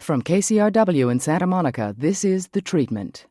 From KCRW in Santa Monica, this is The Treatment.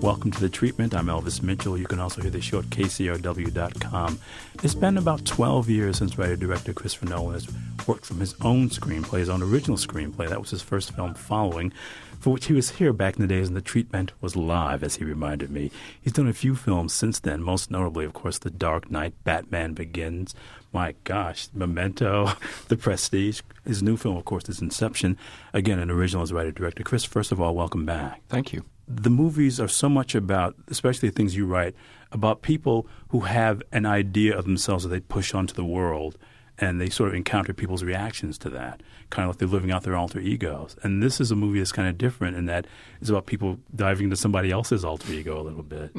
Welcome to The Treatment. I'm Elvis Mitchell. You can also hear the show at KCRW.com. It's been about 12 years since writer-director Christopher Nolan has worked from his own screenplay, his own original screenplay. That was his first film, Following, for which he was here back in the days when The Treatment was live, as he reminded me. He's done a few films since then, most notably, of course, The Dark Knight, Batman Begins, my gosh, Memento, The Prestige. His new film, of course, is Inception. Again, an original as writer-director. Chris, first of all, welcome back. Thank you. The movies are so much about, especially the things you write, about people who have an idea of themselves that they push onto the world, and they sort of encounter people's reactions to that, kind of like they're living out their alter egos. And this is a movie that's kind of different in that it's about people diving into somebody else's alter ego a little bit,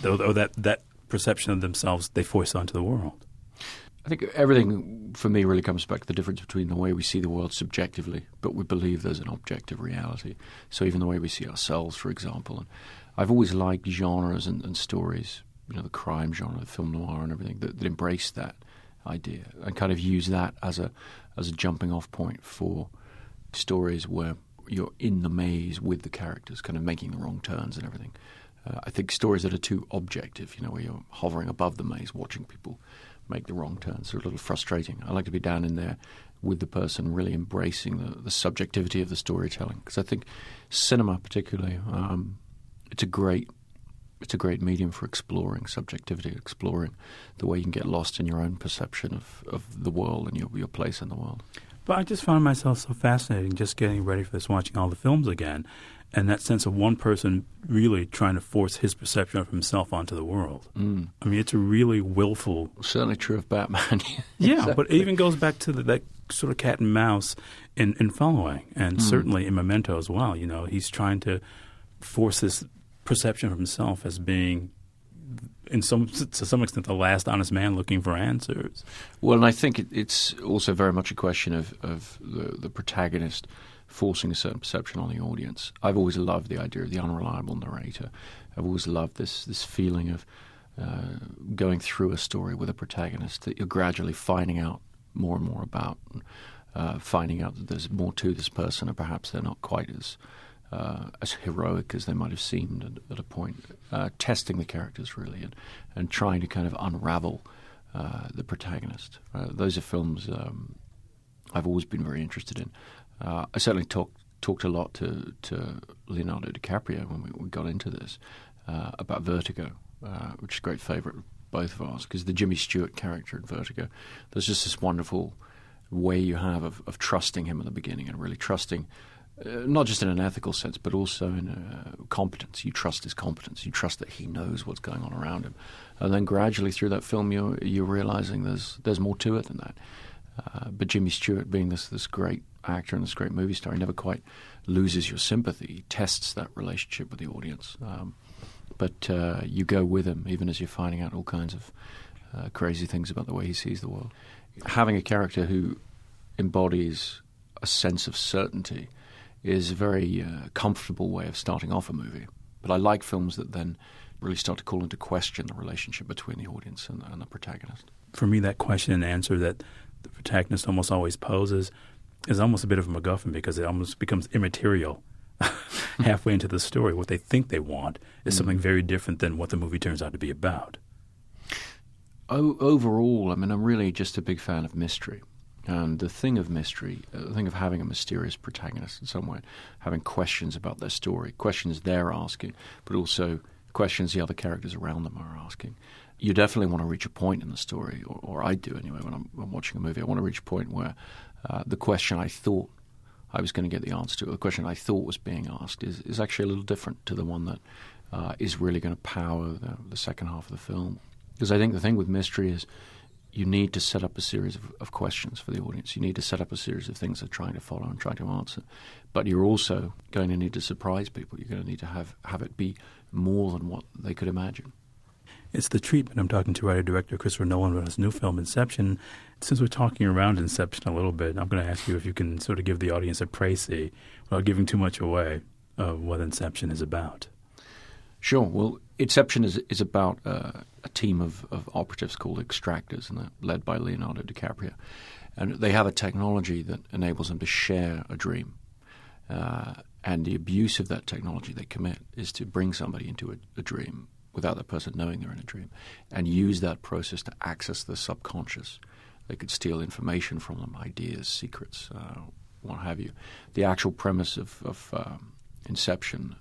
or that perception of themselves they force onto the world. I think everything, for me, really comes back to the difference between the way we see the world subjectively, but we believe there's an objective reality. So even the way we see ourselves, for example. And I've always liked genres and stories, the crime genre, the film noir and everything, that embrace that idea and kind of use that as a jumping-off point for stories where you're in the maze with the characters, kind of making the wrong turns and everything. I think stories that are too objective, where you're hovering above the maze, watching people make the wrong turns, are a little frustrating. I like to be down in there with the person, really embracing the subjectivity of the storytelling. Because I think cinema, particularly, it's a great medium for exploring subjectivity, exploring the way you can get lost in your own perception of the world and your place in the world. But I just found myself so fascinating just getting ready for this, watching all the films again, and that sense of one person really trying to force his perception of himself onto the world. I mean, it's a really willful... Certainly true of Batman. Yeah, exactly. But it even goes back to that sort of cat and mouse in Following, and certainly in Memento as well. He's trying to force this perception of himself as being, to some extent, the last honest man looking for answers. Well, and I think it's also very much a question of the protagonist forcing a certain perception on the audience. I've always loved the idea of the unreliable narrator. I've always loved this feeling of going through a story with a protagonist that you're gradually finding out more and more about, finding out that there's more to this person, and perhaps they're not quite as heroic as they might have seemed at a point, testing the characters really and trying to kind of unravel the protagonist. Those are films I've always been very interested in. I certainly talked a lot to Leonardo DiCaprio when we got into this about Vertigo, which is a great favourite of both of ours, because the Jimmy Stewart character in Vertigo, there's just this wonderful way you have of trusting him at the beginning and really trusting, not just in an ethical sense, but also in competence. You trust his competence. You trust that he knows what's going on around him. And then gradually through that film, you're realizing there's more to it than that. But Jimmy Stewart, being this great actor and this great movie star, he never quite loses your sympathy. He tests that relationship with the audience. But you go with him, even as you're finding out all kinds of crazy things about the way he sees the world. Having a character who embodies a sense of certainty is a very comfortable way of starting off a movie. But I like films that then really start to call into question the relationship between the audience and the protagonist. For me, that question and answer that the protagonist almost always poses is almost a bit of a MacGuffin, because it almost becomes immaterial halfway into the story. What they think they want is something very different than what the movie turns out to be about. Overall, I mean, I'm really just a big fan of mystery. And the thing of mystery, the thing of having a mysterious protagonist in some way, having questions about their story, questions they're asking, but also questions the other characters around them are asking. You definitely want to reach a point in the story, or I do anyway when I'm watching a movie. I want to reach a point where the question I thought I was going to get the answer to, or the question I thought was being asked, is actually a little different to the one that is really going to power the second half of the film. Because I think the thing with mystery is you need to set up a series of questions for the audience. You need to set up a series of things they're trying to follow and trying to answer. But you're also going to need to surprise people. You're going to need to have it be more than what they could imagine. It's The Treatment. I'm talking to writer-director Christopher Nolan about his new film, Inception. Since we're talking around Inception a little bit, I'm going to ask you if you can sort of give the audience a précis, without giving too much away, of what Inception is about. Sure. Well, Inception is about a team of operatives called extractors, and they're led by Leonardo DiCaprio. And they have a technology that enables them to share a dream. And the abuse of that technology they commit is to bring somebody into a dream without that person knowing they're in a dream, and use that process to access the subconscious. They could steal information from them, ideas, secrets, what have you. The actual premise of Inception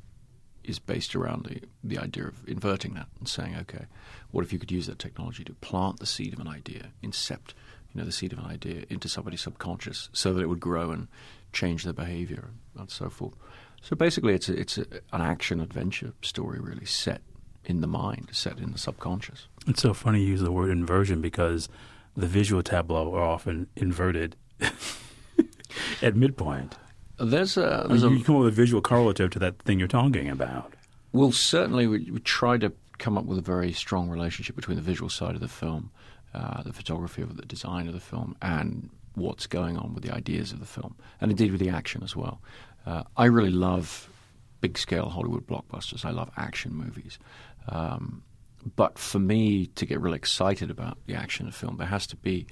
is based around the idea of inverting that and saying, okay, what if you could use that technology to plant the seed of an idea, incept, the seed of an idea into somebody's subconscious so that it would grow and change their behavior and so forth. So basically it's an action-adventure story really set in the mind, set in the subconscious. It's so funny you use the word inversion because the visual tableau are often inverted at midpoint. You come up with a visual correlative to that thing you're talking about. Well, certainly we try to come up with a very strong relationship between the visual side of the film, the photography of the design of the film, and what's going on with the ideas of the film, and indeed with the action as well. I really love big-scale Hollywood blockbusters. I love action movies. But for me to get really excited about the action of film, there has to be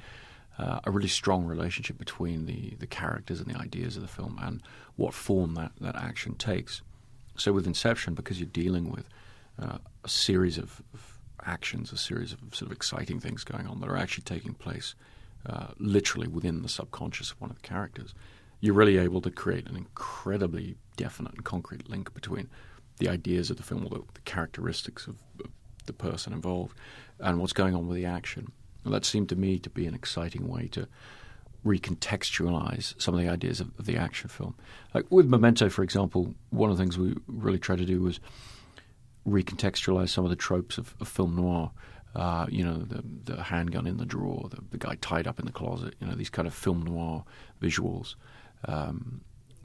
a really strong relationship between the characters and the ideas of the film and what form that action takes. So with Inception, because you're dealing with a series of actions, a series of sort of exciting things going on that are actually taking place literally within the subconscious of one of the characters, you're really able to create an incredibly definite and concrete link between the ideas of the film, or the characteristics of the person involved, and what's going on with the action. And that seemed to me to be an exciting way to recontextualize some of the ideas of the action film. Like with Memento, for example, one of the things we really tried to do was recontextualize some of the tropes of film noir. The handgun in the drawer, the guy tied up in the closet, these kind of film noir visuals,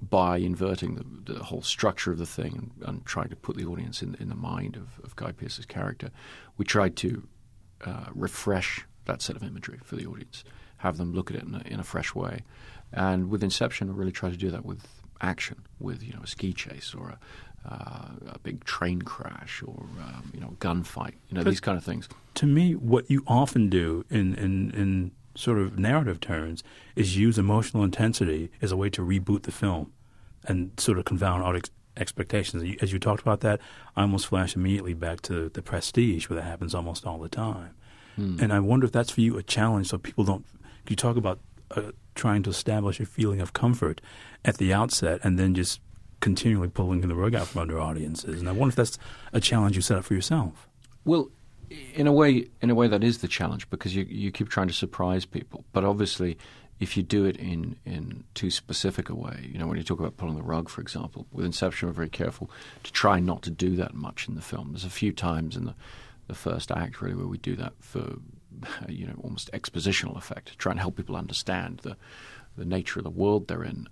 by inverting the whole structure of the thing and trying to put the audience in the mind of Guy Pearce's character. We tried to refresh that set of imagery for the audience, have them look at it in a fresh way. And with Inception, we really tried to do that with action, with a ski chase or a big train crash or a gunfight, these kind of things. To me, what you often do in sort of narrative terms is use emotional intensity as a way to reboot the film and sort of confound audience expectations. As you talked about that, I almost flash immediately back to The Prestige, where that happens almost all the time. And I wonder if that's for you a challenge, so people don't. You talk about trying to establish a feeling of comfort at the outset, and then just continually pulling the rug out from under audiences. And I wonder if that's a challenge you set up for yourself. Well, in a way, that is the challenge, because you keep trying to surprise people. But obviously, if you do it in too specific a way, when you talk about pulling the rug, for example, with Inception, we're very careful to try not to do that much in the film. There's a few times in the first act, really, where we do that for, almost expositional effect, to try and help people understand the nature of the world they're in.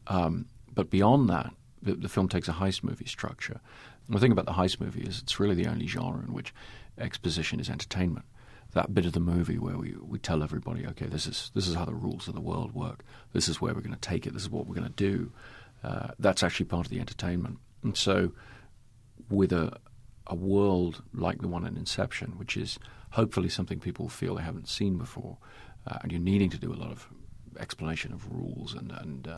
But beyond that, the film takes a heist movie structure. And the thing about the heist movie is it's really the only genre in which exposition is entertainment. That bit of the movie where we tell everybody, okay, this is how the rules of the world work. This is where we're going to take it. This is what we're going to do. That's actually part of the entertainment. And so with a world like the one in Inception, which is hopefully something people feel they haven't seen before, and you're needing to do a lot of explanation of rules and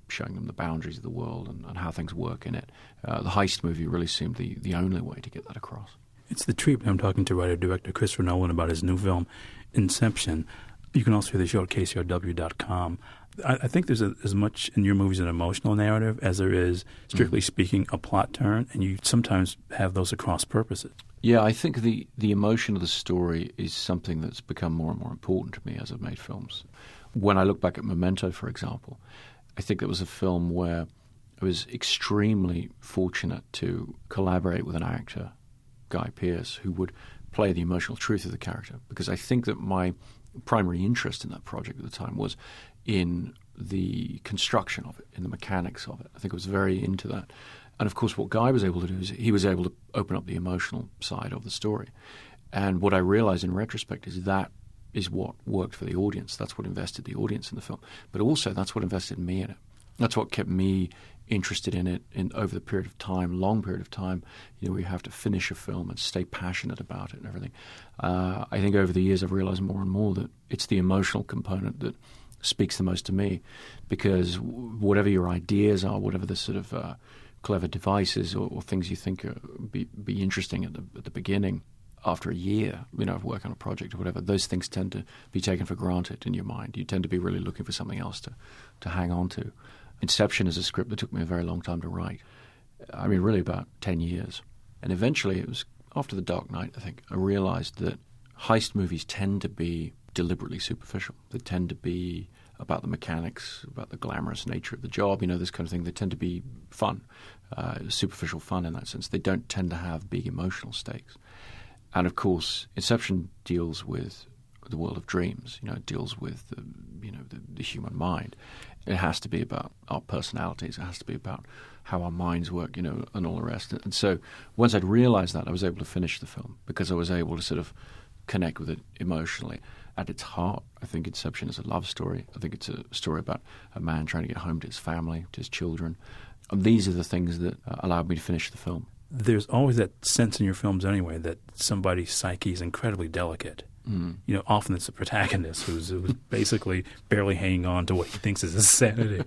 showing them the boundaries of the world and how things work in it. The heist movie really seemed the only way to get that across. It's The Treatment. I'm talking to writer-director Christopher Nolan about his new film, Inception. You can also hear the show at KCRW.com. I think there's as much in your movies an emotional narrative as there is, strictly speaking, a plot turn, and you sometimes have those across purposes. Yeah, I think the emotion of the story is something that's become more and more important to me as I've made films. When I look back at Memento, for example, I think it was a film where I was extremely fortunate to collaborate with an actor, Guy Pearce, who would play the emotional truth of the character, because I think that my primary interest in that project at the time was in the construction of it, in the mechanics of it. I think I was very into that. And of course what Guy was able to do is he was able to open up the emotional side of the story. And what I realized in retrospect is that is what worked for the audience. That's what invested the audience in the film. But also that's what invested me in it. That's what kept me interested in it over the period of time, long period of time. We have to finish a film and stay passionate about it and everything. I think over the years I've realized more and more that it's the emotional component that speaks the most to me, because whatever your ideas are, whatever the sort of clever devices or things you think be interesting at the beginning, after a year, of work on a project or whatever, those things tend to be taken for granted in your mind. You tend to be really looking for something else to hang on to. Inception is a script that took me a very long time to write. I mean, really about 10 years. And eventually, it was after The Dark Knight, I think, I realized that heist movies tend to be deliberately superficial. They tend to be about the mechanics, about the glamorous nature of the job, this kind of thing. They tend to be fun, superficial fun in that sense. They don't tend to have big emotional stakes. And of course, Inception deals with the world of dreams. It deals with the human mind. It has to be about our personalities. It has to be about how our minds work, and all the rest. And so once I'd realized that, I was able to finish the film because I was able to sort of connect with it emotionally. At its heart, I think Inception is a love story. I think it's a story about a man trying to get home to his family, to his children. And these are the things that allowed me to finish the film. There's always that sense in your films anyway that somebody's psyche is incredibly delicate. Often it's the protagonist who's basically barely hanging on to what he thinks is his sanity.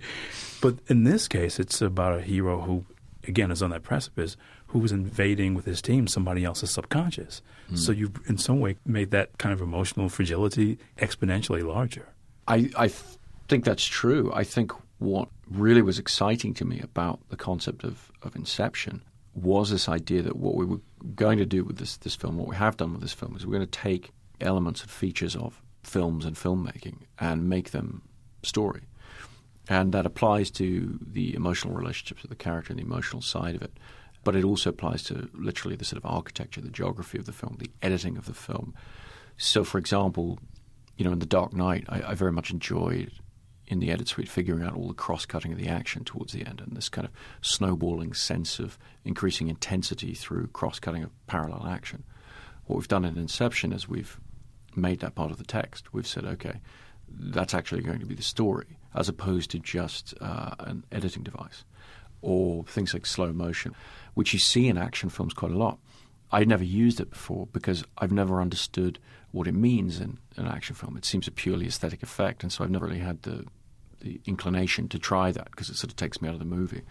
But in this case, it's about a hero who, again, is on that precipice, who was invading with his team somebody else's subconscious. So you've, in some way, made that kind of emotional fragility exponentially larger. I think that's true. I think what really was exciting to me about the concept of Inception was this idea that what we were going to do with this film, what we have done with this film, is we're going to take elements and features of films and filmmaking and make them story. And that applies to the emotional relationships of the character and the emotional side of it. But it also applies to literally the sort of architecture, the geography of the film, the editing of the film. So, for example, in The Dark Knight, I very much enjoyed in the edit suite figuring out all the cross-cutting of the action towards the end and this kind of snowballing sense of increasing intensity through cross-cutting of parallel action. What we've done in Inception is we've made that part of the text. We've said, okay, that's actually going to be the story, as opposed to just an editing device. Or things like slow motion, which you see in action films quite a lot. I'd never used it before because I've never understood what it means in an action film. It seems a purely aesthetic effect, and so I've never really had the inclination to try that because it sort of takes me out of the movie.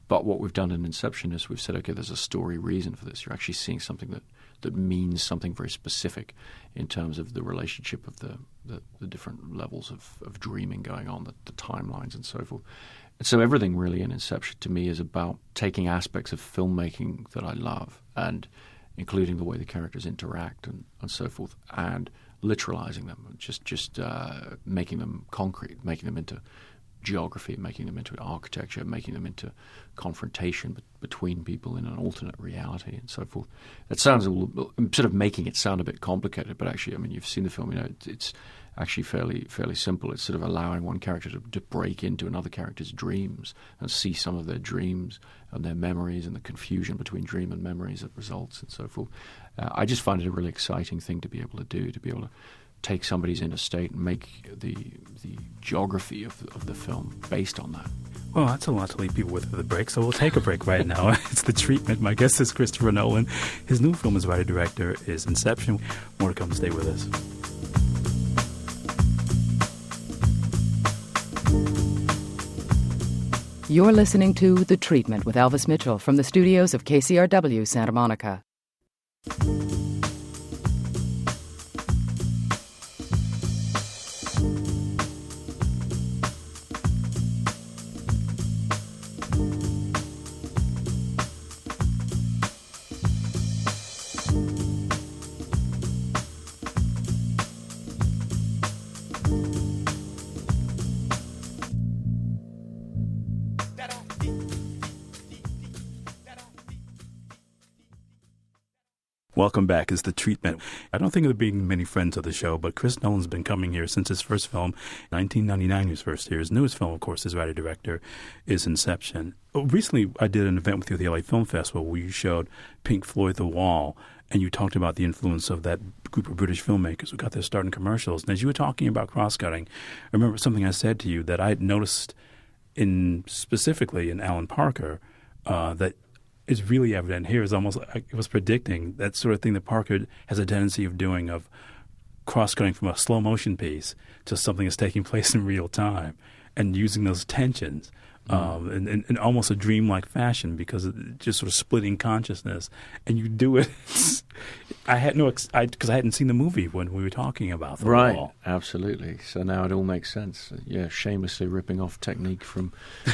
But what we've done in Inception is we've said, okay, there's a story reason for this. You're actually seeing something that means something very specific in terms of the relationship of the different levels of dreaming going on, the timelines and so forth. And so everything really in Inception to me is about taking aspects of filmmaking that I love and including the way the characters interact and so forth, and literalizing them, just making them concrete, making them into geography, making them into architecture, making them into confrontation between people in an alternate reality and so forth. It sounds I'm sort of making it sound a bit complicated, but actually, I mean, you've seen the film, it's actually fairly simple. It's sort of allowing one character to break into another character's dreams and see some of their dreams and their memories and the confusion between dream and memories that results and so forth. I just find it a really exciting thing to be able to do, to be able to take somebody's inner state and make the geography of the film based on that. Well, that's a lot to leave people with for the break, so we'll take a break right now. It's The Treatment. My guest is Christopher Nolan. His new film as writer-director is Inception. More to come. Stay with us. You're listening to The Treatment with Elvis Mitchell from the studios of KCRW Santa Monica. Welcome back. It's The Treatment. I don't think of there being many friends of the show, but Chris Nolan's been coming here since his first film, 1999, he was first here. His newest film, of course, his writer-director, is Inception. Recently, I did an event with you at the LA Film Festival where you showed Pink Floyd The Wall, and you talked about the influence of that group of British filmmakers who got their start in commercials. And as you were talking about cross-cutting, I remember something I said to you that I had noticed specifically in Alan Parker that is really evident here. Is almost like it was predicting that sort of thing that Parker has a tendency of doing, of cross-cutting from a slow motion piece to something that's taking place in real time and using those tensions in almost a dreamlike fashion, because it's just sort of splitting consciousness. And you do it. I had because I hadn't seen the movie when we were talking about the wall. Absolutely. So now it all makes sense. Yeah, shamelessly ripping off technique from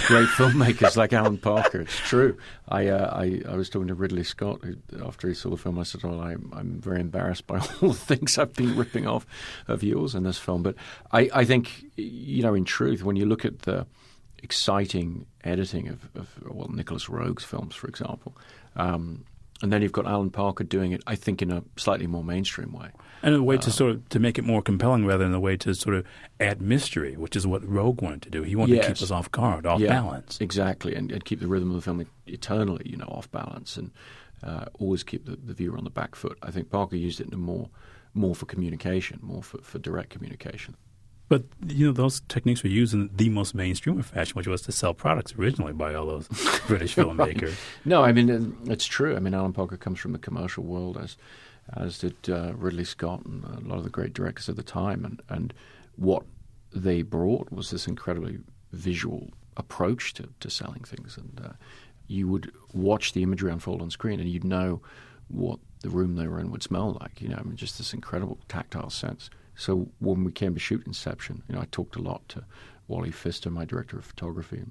great filmmakers like Alan Parker. It's true. I was talking to Ridley Scott after he saw the film. I said, "Well, I'm very embarrassed by all the things I've been ripping off of yours in this film." But I think, in truth, when you look at the exciting editing of Nicholas Roeg's films, for example, and then you've got Alan Parker doing it, I think, in a slightly more mainstream way. And a way to make it more compelling rather than a way to sort of add mystery, which is what Roeg wanted to do. He wanted to keep us off guard, off balance. Exactly, and keep the rhythm of the film eternally, off balance, and always keep the viewer on the back foot. I think Parker used it more for communication, more for direct communication. But, those techniques were used in the most mainstream fashion, which was to sell products originally by all those British filmmakers. No, I mean, it's true. I mean, Alan Parker comes from the commercial world, as did Ridley Scott and a lot of the great directors of the time. And what they brought was this incredibly visual approach to selling things. And you would watch the imagery unfold on screen and you'd know what the room they were in would smell like, just this incredible tactile sense. So when we came to shoot Inception, I talked a lot to Wally Pfister, my director of photography.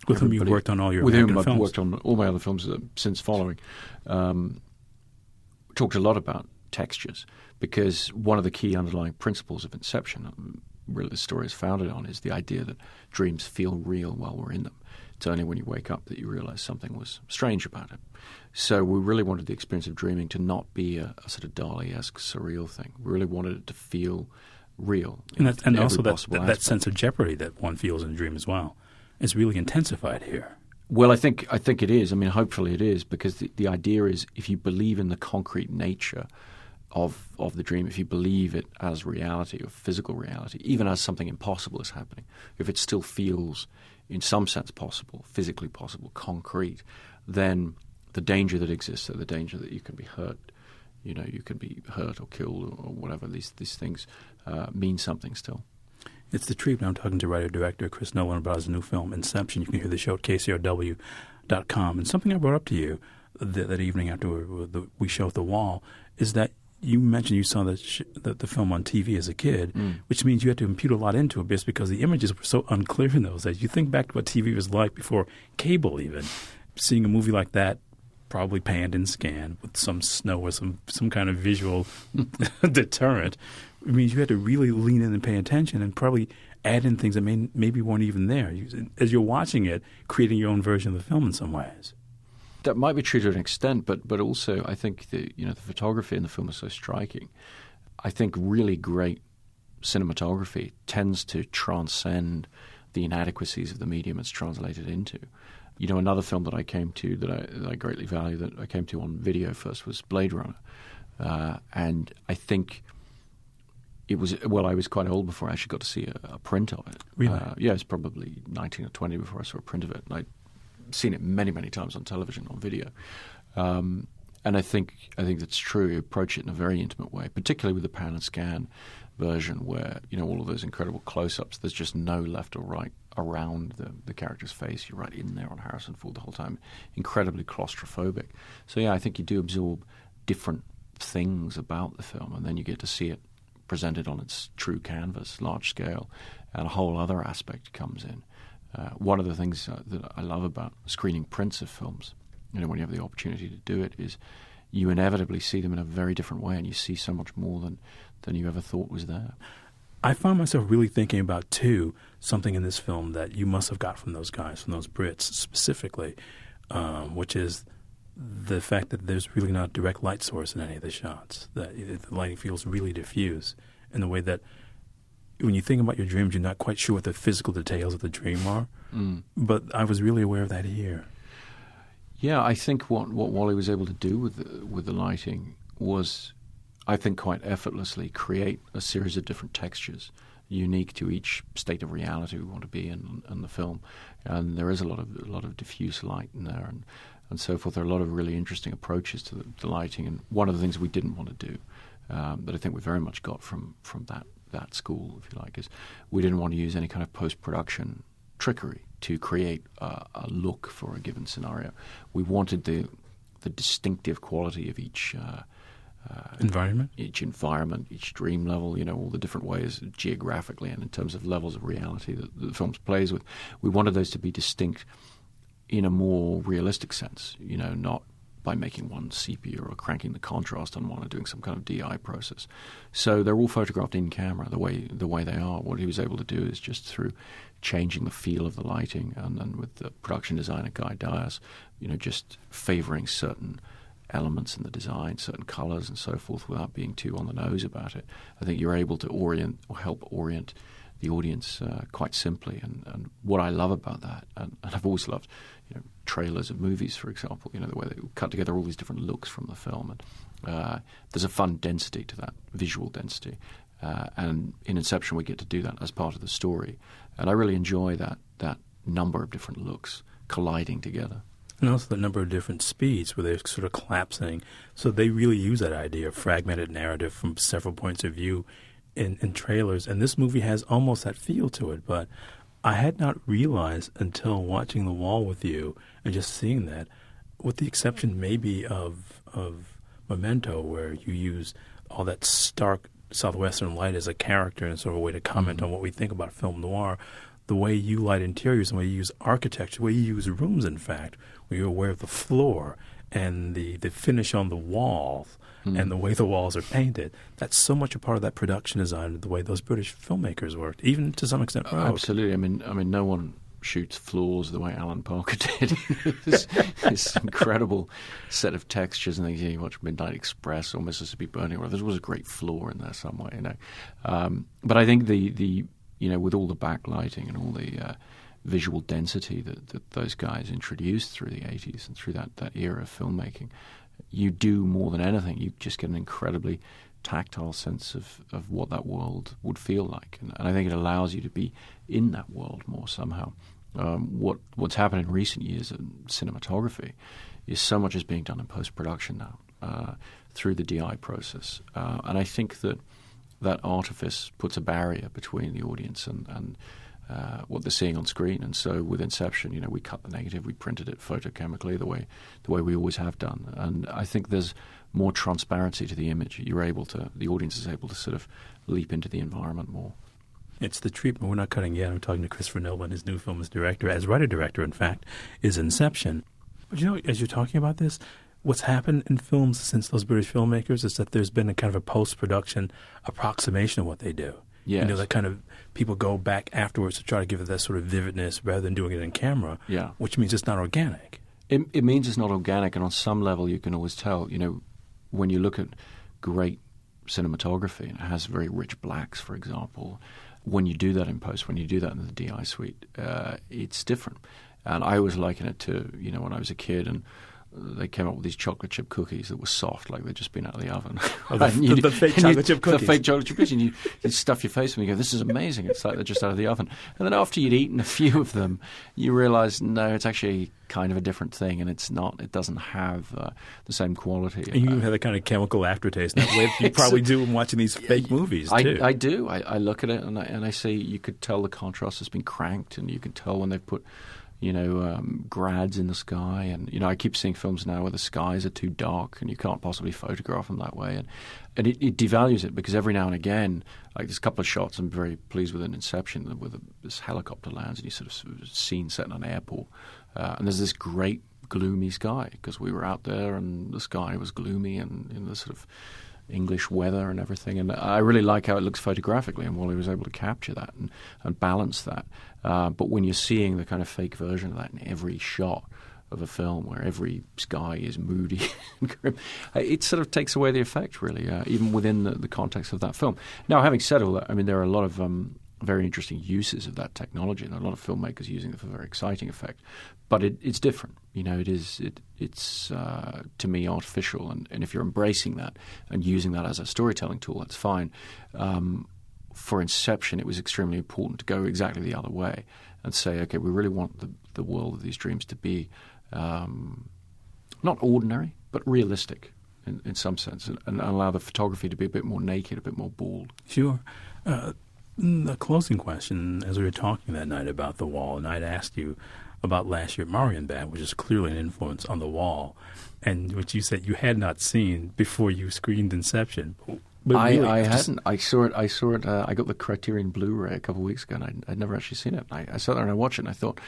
With whom you've worked on all your With whom films. I've worked on all my other films since following. Talked a lot about textures, because one of the key underlying principles of Inception, really the story is founded on, is the idea that dreams feel real while we're in them. It's only when you wake up that you realize something was strange about it. So we really wanted the experience of dreaming to not be a sort of Dali-esque surreal thing. We really wanted it to feel real. And also that sense of jeopardy that one feels in a dream as well. It's really intensified here. Well, I think it is. I mean, hopefully it is, because the idea is, if you believe in the concrete nature of the dream, if you believe it as reality or physical reality, even as something impossible is happening, if it still feels in some sense possible, physically possible, concrete, then the danger that exists, so the danger that you can be hurt, you can be hurt or killed or whatever, these things mean something still. It's The Treatment. I'm talking to writer-director Chris Nolan about his new film, Inception. You can hear the show at KCRW.com. And something I brought up to you that evening after we showed The Wall is that you mentioned you saw the film on TV as a kid, which means you had to impute a lot into it because the images were so unclear in those days. You think back to what TV was like before cable even. Seeing a movie like that, probably panned and scanned with some snow or some kind of visual deterrent, it means you had to really lean in and pay attention and probably add in things that maybe weren't even there. As you're watching it, creating your own version of the film in some ways. That might be true to an extent, but also I think the photography in the film is so striking. I think really great cinematography tends to transcend the inadequacies of the medium it's translated into. Another film that I came to that I greatly value, that I came to on video first, was Blade Runner. And I think I was quite old before I actually got to see a print of it. Really? Yeah, it's probably 19 or 20 before I saw a print of it. And I'd seen it many, many times on television, on video. And I think that's true. You approach it in a very intimate way, particularly with the pan and scan version where, all of those incredible close-ups, there's just no left or right around the character's face. You're right in there on Harrison Ford the whole time. Incredibly claustrophobic. So, yeah, I think you do absorb different things about the film, and then you get to see it presented on its true canvas, large scale, and a whole other aspect comes in. One of the things that I love about screening prints of films, when you have the opportunity to do it, is you inevitably see them in a very different way, and you see so much more than you ever thought was there. I found myself really thinking about, too, something in this film that you must have got from those guys, from those Brits specifically, which is the fact that there's really not a direct light source in any of the shots, that the lighting feels really diffuse in the way that when you think about your dreams, you're not quite sure what the physical details of the dream are. But I was really aware of that here. Yeah, I think what Wally was able to do with the lighting was, I think, quite effortlessly create a series of different textures. unique to each state of reality we want to be in the film. And there is a lot of diffuse light in there and so forth. There are a lot of really interesting approaches to the lighting. And one of the things we didn't want to do, that I think we very much got from that school, if you like, is we didn't want to use any kind of post-production trickery to create a look for a given scenario. We wanted the distinctive quality of each environment, each dream level, all the different ways geographically and in terms of levels of reality that the film plays with. We wanted those to be distinct in a more realistic sense, not by making one sepia or cranking the contrast on one or doing some kind of DI process. So they're all photographed in camera the way they are. What he was able to do is just through changing the feel of the lighting and then with the production designer Guy Dias, just favoring certain elements in the design, certain colors and so forth without being too on the nose about it. I think you're able to help orient the audience quite simply. And what I love about that, and I've always loved trailers of movies, for example, the way they cut together all these different looks from the film. And there's a fun density to that, visual density. And in Inception, we get to do that as part of the story. And I really enjoy that number of different looks colliding together. And also the number of different speeds where they're sort of collapsing. So they really use that idea of fragmented narrative from several points of view in trailers. And this movie has almost that feel to it. But I had not realized until watching The Wall with you and just seeing that, with the exception maybe of Memento, where you use all that stark southwestern light as a character and sort of a way to comment on what we think about film noir, the way you light interiors and the way you use architecture, the way you use rooms, in fact, where you're aware of the floor and the finish on the walls and the way the walls are painted. That's so much a part of that production design, the way those British filmmakers worked, even to some extent. Absolutely. I mean, no one shoots floors the way Alan Parker did. this incredible set of textures and things. You watch Midnight Express or Mississippi Burning, or there was a great floor in there somewhere. But I think the with all the backlighting and all the visual density that those guys introduced through the 80s and through that era of filmmaking, you do more than anything. You just get an incredibly tactile sense of what that world would feel like. And I think it allows you to be in that world more somehow. What's happened in recent years in cinematography is so much is being done in post-production now through the DI process. And I think that artifice puts a barrier between the audience and what they're seeing on screen. And so with Inception, we cut the negative, we printed it photochemically the way we always have done. And I think there's more transparency to the image. The audience is able to sort of leap into the environment more. It's the treatment. We're not cutting yet. I'm talking to Christopher Nolan. His new film as director, as writer-director, in fact, is Inception. But as you're talking about this, what's happened in films since those British filmmakers is that there's been a kind of a post-production approximation of what they do. Yes. That kind of people go back afterwards to try to give it that sort of vividness rather than doing it in camera, which means it's not organic. It means it's not organic, and on some level you can always tell. When you look at great cinematography, and it has very rich blacks, for example, when you do that in post, when you do that in the DI suite, it's different. And I always liken it to, when I was a kid and they came up with these chocolate chip cookies that were soft, like they'd just been out of the oven. The fake chocolate chip cookies. The fake chocolate chip cookies. And you'd stuff your face and you go, this is amazing. It's like they're just out of the oven. And then after you'd eaten a few of them, you realize, no, it's actually kind of a different thing, and it's not. It doesn't have the same quality. And you have that kind of chemical aftertaste that way you probably do when watching these fake movies, too. I do. I look at it and I say you could tell the contrast has been cranked, and you can tell when they've put grads in the sky. And, I keep seeing films now where the skies are too dark and you can't possibly photograph them that way. And it devalues it, because every now and again, like there's a couple of shots I'm very pleased with in Inception, where this helicopter lands and you sort of scene set in an airport. And there's this great gloomy sky, because we were out there and the sky was gloomy and in the sort of English weather and everything. And I really like how it looks photographically, and Wally was able to capture that and balance that. But when you're seeing the kind of fake version of that in every shot of a film where every sky is moody and grim, it sort of takes away the effect, really, even within the context of that film. Now, having said all that, I mean, there are a lot of very interesting uses of that technology, and a lot of filmmakers using it for very exciting effect. But it's different. It's to me artificial, and if you're embracing that and using that as a storytelling tool, that's fine. for Inception, it was extremely important to go exactly the other way and say, okay, we really want the world of these dreams to be not ordinary, but realistic in some sense, and allow the photography to be a bit more naked, a bit more bald. Sure. The closing question, as we were talking that night about The Wall, and I'd asked you about last year Marienbad, which is clearly an influence on The Wall, and which you said you had not seen before you screened Inception. But really, I hadn't. I saw it. I got the Criterion Blu-ray a couple of weeks ago, and I'd never actually seen it. I sat there and I watched it, and I thought,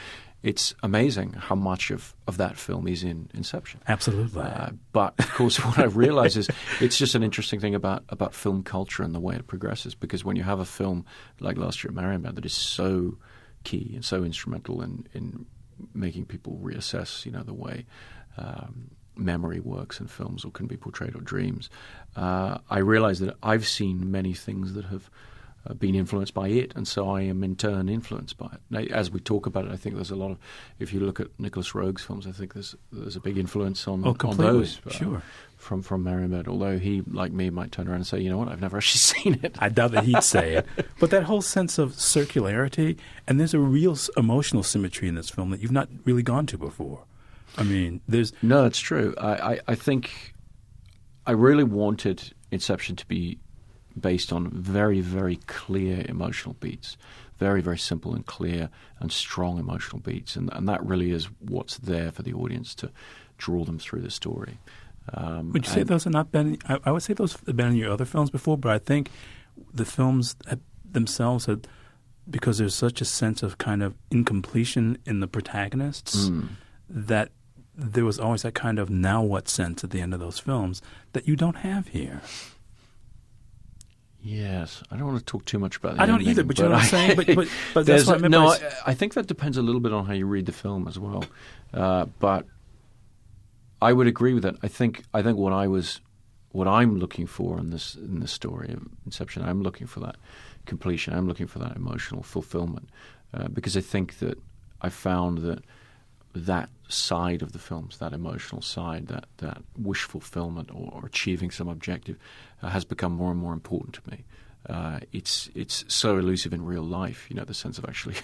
it's amazing how much of that film is in Inception. Absolutely. But, of course, what I realize is it's just an interesting thing about film culture and the way it progresses, because when you have a film like last year at Marienbad that is so key and so instrumental in making people reassess, the way memory works in films or can be portrayed or dreams, I realize that I've seen many things that have been influenced by it, and so I am in turn influenced by it. Now, as we talk about it, I think there's a lot of, if you look at Nicholas Roeg's films, I think there's a big influence on those sure. from Marienbad, although he, like me, might turn around and say, you know what, I've never actually seen it. I doubt that he'd say it. But that whole sense of circularity, and there's a real emotional symmetry in this film that you've not really gone to before. I mean, there's... No, it's true. I think I really wanted Inception to be based on very, very clear emotional beats, very, very simple and clear and strong emotional beats, and that really is what's there for the audience to draw them through the story. Would you say those have not been? I would say those have been in your other films before, but I think the films themselves have, because there's such a sense of kind of incompletion in the protagonists, that there was always that kind of now what sense at the end of those films that you don't have here. Yes, I don't want to talk too much about that. I don't either, but you know what I'm saying? But that's what I meant. No, I think that depends a little bit on how you read the film as well. But I would agree with that. I think what I'm looking for in this story of Inception, I'm looking for that completion. I'm looking for that emotional fulfillment, because I think that I found that side of the films, that emotional side, that wish fulfillment or achieving some objective, has become more and more important to me. It's so elusive in real life, the sense of actually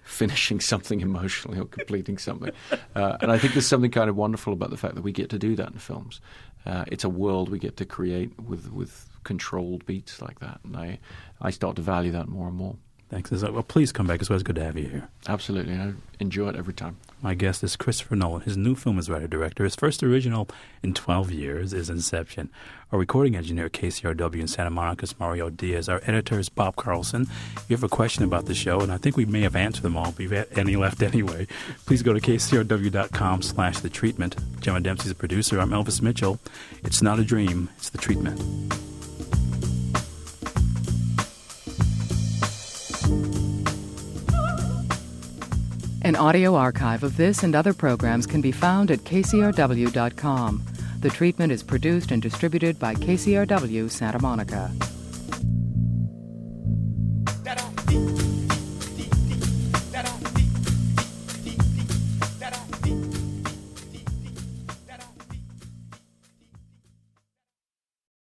finishing something emotionally or completing something. And I think there's something kind of wonderful about the fact that we get to do that in films. It's a world we get to create with controlled beats like that, and I start to value that more and more. Thanks. Well, please come back. It's always good to have you here. Absolutely. I enjoy it every time. My guest is Christopher Nolan. His new film is writer-director. His first original in 12 years is Inception. Our recording engineer at KCRW in Santa Monica is Mario Diaz. Our editor is Bob Carlson. If you have a question about the show, and I think we may have answered them all, but you've any left anyway, please go to kcrw.com/The Treatment. Gemma Dempsey's the producer. I'm Elvis Mitchell. It's not a dream. It's The Treatment. An audio archive of this and other programs can be found at kcrw.com. The Treatment is produced and distributed by KCRW Santa Monica.